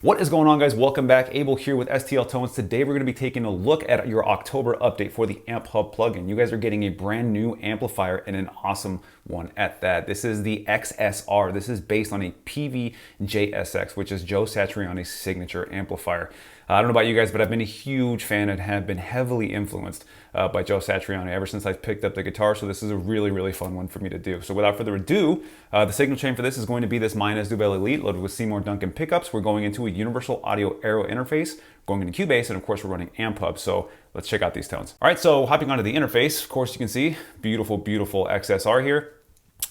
What is going on, guys? Welcome back. Abel here with STL Tones. Today we're going to be taking a look at your October update for the Amp Hub plugin. You guys are getting a brand new amplifier and an awesome one at that. This is the XSR. This is based on a PV-JSX, which is Joe Satriani's signature amplifier. I don't know about you guys, but I've been a huge fan and have been heavily influenced by Joe Satriani ever since I picked up the guitar, so this is a really fun one for me to do. So without further ado, the signal chain for this is going to be this Ibanez Dubel Elite loaded with Seymour Duncan pickups. We're going into a Universal Audio Aero interface, going into Cubase, and of course we're running Amp Hub, so let's check out these tones. All right, so hopping onto the interface, of course you can see beautiful XSR here.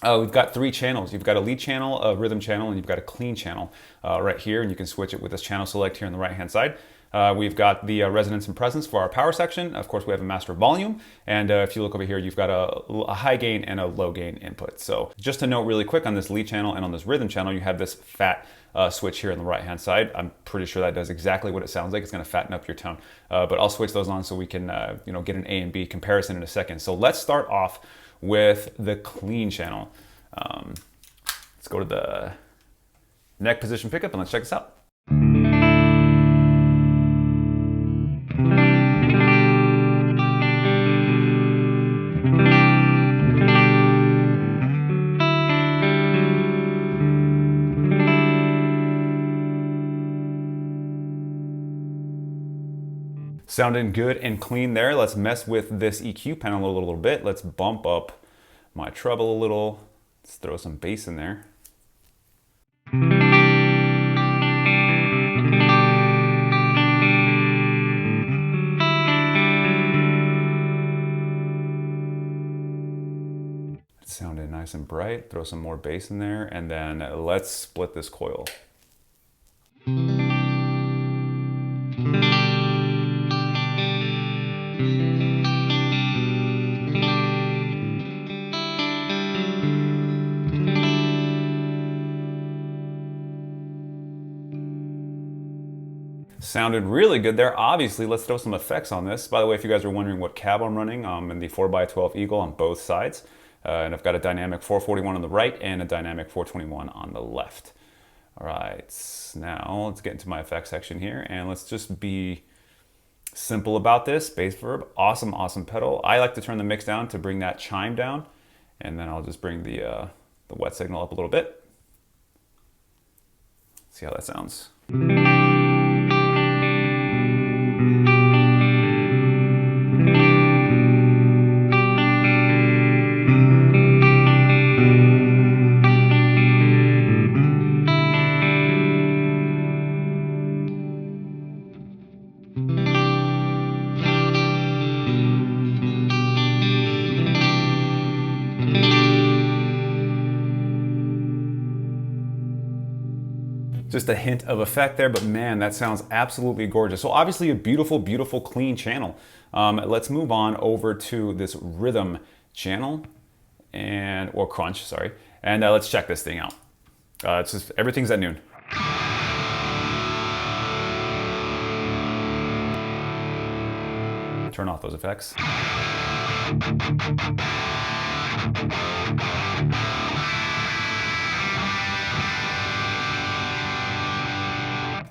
We've got three channels. You've got a lead channel, a rhythm channel, and you've got a clean channel right here, and you can switch it with this channel select here on the right-hand side. We've got the resonance and presence for our power section. Of course, we have a master volume, and if you look over here, you've got a high gain and a low gain input. So just to note really quick on this lead channel and on this rhythm channel, you have this fat switch here on the right-hand side. I'm pretty sure that does exactly what it sounds like. It's going to fatten up your tone, but I'll switch those on so we can get an A and B comparison in a second. So let's start off with the clean channel. Let's go to the neck position pickup and let's check this out. Sounding good and clean there. Let's mess with this EQ panel a little bit. Let's bump up my treble a little. Let's throw some bass in there. It's sounding nice and bright. Throw some more bass in there, and then let's split this coil. Sounded really good there. Obviously, let's throw some effects on this. By the way, if you guys are wondering what cab I'm running, I'm in the 4x12 Eagle on both sides. And I've got a dynamic 441 on the right and a dynamic 421 on the left. All right, now let's get into my effects section here and let's just be simple about this. Bass verb, awesome pedal. I like to turn the mix down to bring that chime down, and then I'll just bring the wet signal up a little bit. See how that sounds. Just a hint of effect there, but man, that sounds absolutely gorgeous. So obviously a beautiful clean channel. Let's move on over to this rhythm channel or crunch, sorry. And let's check this thing out. It's just, everything's at noon. Turn off those effects.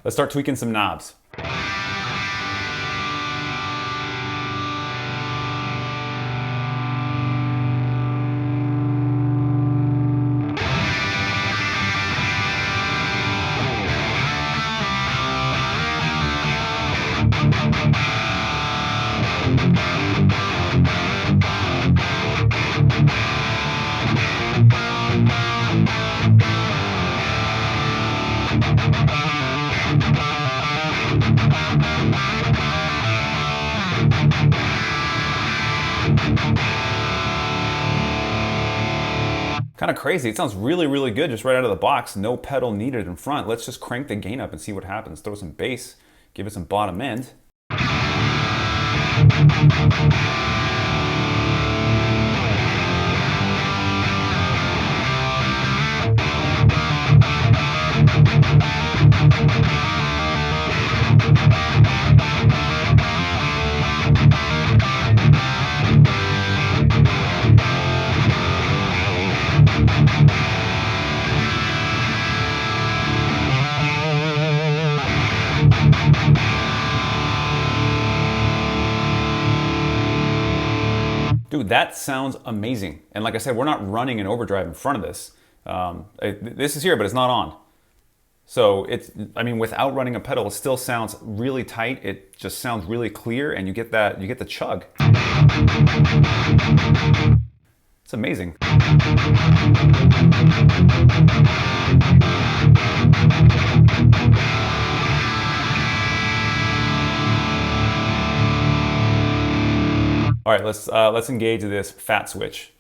Let's start tweaking some knobs. Kind of crazy. It sounds really good just right out of the box. No pedal needed in front. Let's just crank the gain up and see what happens. Throw some bass, give it some bottom end. Dude, that sounds amazing. And like I said, we're not running an overdrive in front of this. This is here, but it's not on. So it's, I mean, without running a pedal, it still sounds really tight. It just sounds really clear, and you get the chug. It's amazing. All right, let's engage this fat switch.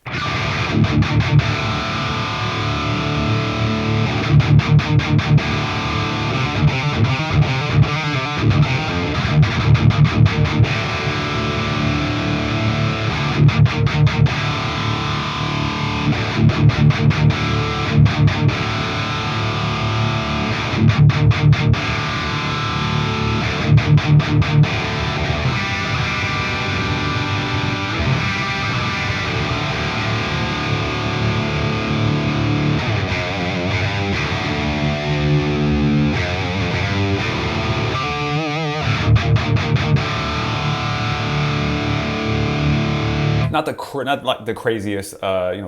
Not like the craziest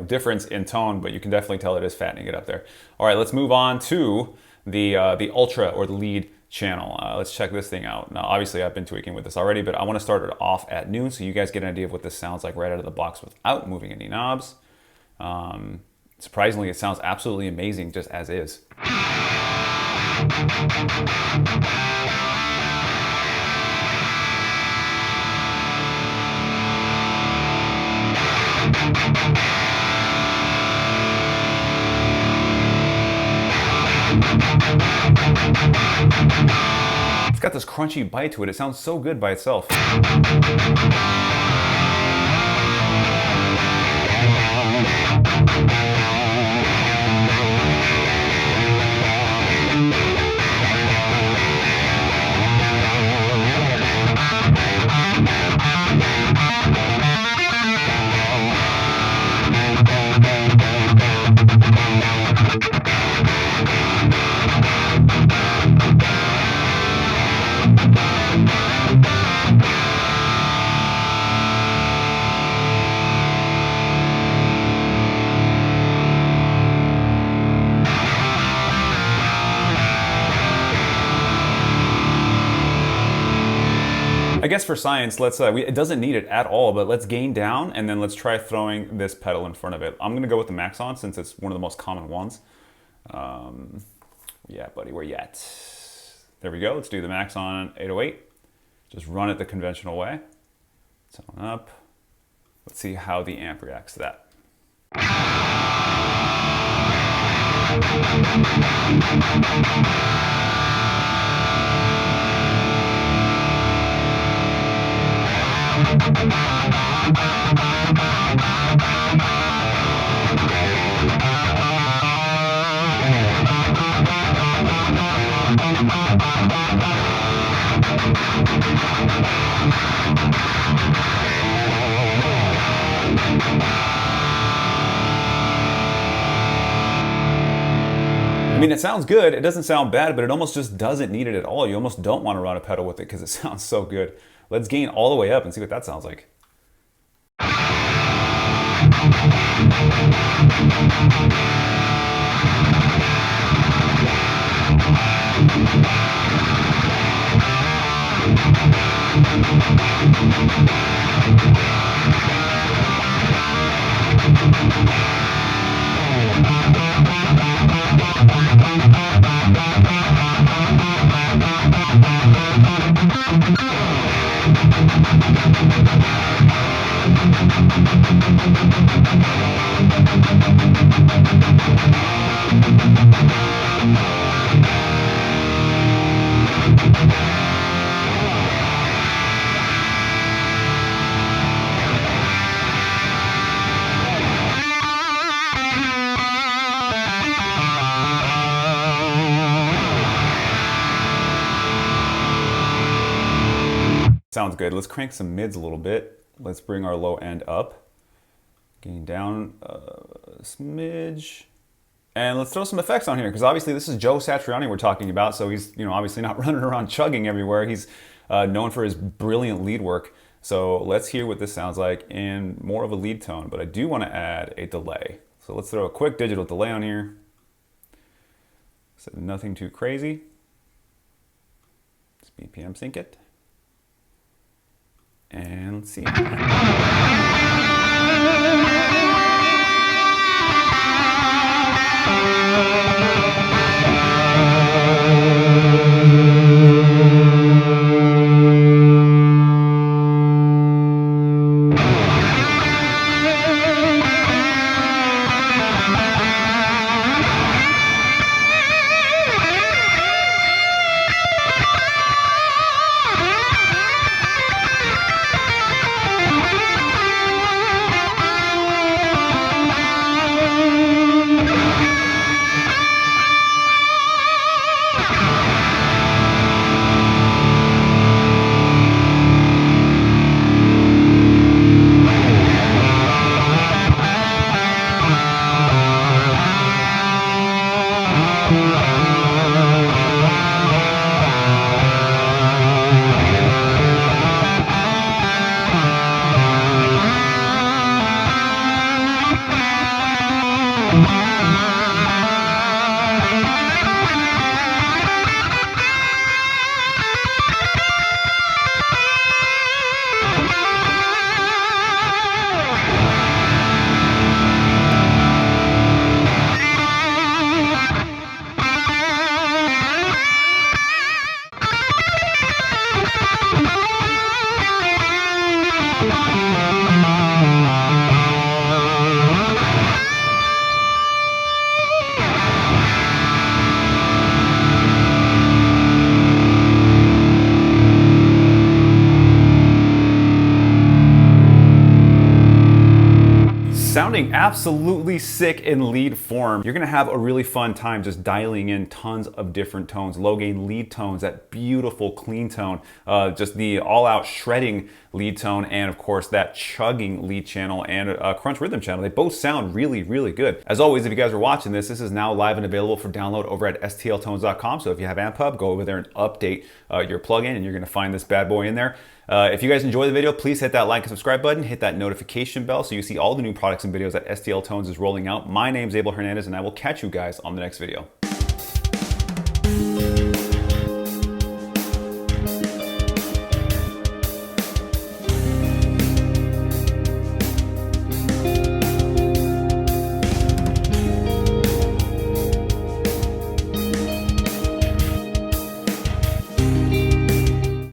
difference in tone, but you can definitely tell it is fattening it up there. All right, let's move on to the Ultra or the lead channel. Let's check this thing out. Now, obviously, I've been tweaking with this already, but I want to start it off at noon so you guys get an idea of what this sounds like right out of the box without moving any knobs. Surprisingly, it sounds absolutely amazing just as is. It's got this crunchy bite to it. It sounds so good by itself. I guess for science, it doesn't need it at all, but let's gain down and then let's try throwing this pedal in front of it. I'm gonna go with the max on since it's one of the most common ones. Yeah, buddy, where you at? There we go, let's do the max on 808. Just run it the conventional way. Tone up. Let's see how the amp reacts to that. I mean, it sounds good. It doesn't sound bad, but it almost just doesn't need it at all. You almost don't want to run a pedal with it because it sounds so good. Let's gain all the way up and see what that sounds like. Sounds good. Let's crank some mids a little bit. Let's bring our low end up. Gain down a smidge. And let's throw some effects on here, because obviously this is Joe Satriani we're talking about, so he's obviously not running around chugging everywhere. He's known for his brilliant lead work. So let's hear what this sounds like in more of a lead tone, but I do want to add a delay. So let's throw a quick digital delay on here. So nothing too crazy. Let's BPM sync it. And let's see. Sounding absolutely sick in lead form. You're gonna have a really fun time just dialing in tons of different tones, low gain lead tones, that beautiful clean tone, just the all out shredding lead tone, and of course that chugging lead channel and crunch rhythm channel. They both sound really, really good. As always, if you guys are watching this, this is now live and available for download over at stltones.com. So if you have AmpHub, go over there and update your plugin and you're gonna find this bad boy in there. If you guys enjoy the video, please hit that like and subscribe button, hit that notification bell so you see all the new products and videos that STL Tones is rolling out. My name's Abel Hernandez, and I will catch you guys on the next video.